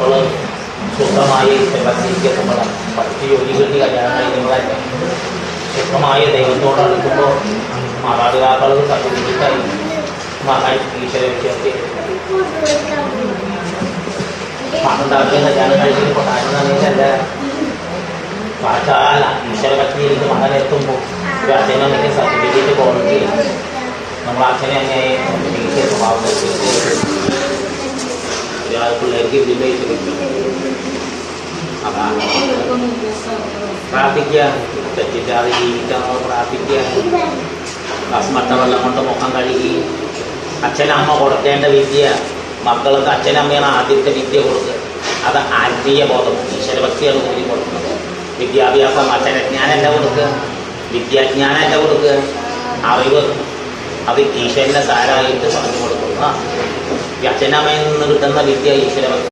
മക്കൾ ശുദ്ധമായ ഈശ്വരഭക്തിയിരിക്കപ്പെടും. പഠിച്ച് ജോലി കിട്ടി കല്യാണം കഴിക്കുന്നതല്ല. ശുദ്ധമായ ദൈവത്തോട് അടുക്കുമ്പോൾ മാതാപിതാക്കൾ സർട്ടിഫിക്കറ്റായി മകൻ ഈശ്വരഭക്തി മകണ്ടാക്കിയ കല്യാണം കഴിക്കുന്ന കൊണ്ടാകുന്നതല്ല. സാക്ഷാൽ ഈശ്വരഭക്തിയിലേക്ക് മകനെത്തുമ്പോൾ ഒരു അച്ഛനമ്മയ്ക്ക് സർട്ടിഫിക്കറ്റ് ക്വാളിറ്റി നമ്മൾ അച്ഛനെ അങ്ങനെ മികച്ച സ്വഭാവം ഒരാൾ പിള്ളേർക്ക് ഇതിൻ്റെ അതാണ് പ്രാർത്ഥിക്കുക. തെറ്റില്ലാതെ ജീവിക്കാൻ പ്രാർത്ഥിക്കുക. ഭസ്മട്ട വെള്ളം കൊണ്ട് മുഖം കഴുകി അച്ഛനമ്മ കൊടുക്കേണ്ട വിദ്യ മക്കൾക്ക് അച്ഛനമ്മയാണ് ആദ്യത്തെ വിദ്യ കൊടുക്കുക. അത് ആത്മീയ ബോധം ഈശ്വരഭക്തിയാണ് കൂടി കൊടുക്കുന്നത്. വിദ്യാഭ്യാസം അച്ഛനജ്ഞാനമല്ല കൊടുക്കുക, വിദ്യാജ്ഞാനമല്ല കൊടുക്കുക. അറിവ് അത് ഈശ്വരൻ്റെ സാരായിട്ട് പറഞ്ഞു കൊടുക്കുക. അച്ഛനമ്മയിൽ നിന്ന് കിട്ടുന്ന വിദ്യ ഈശ്വരഭക്തി.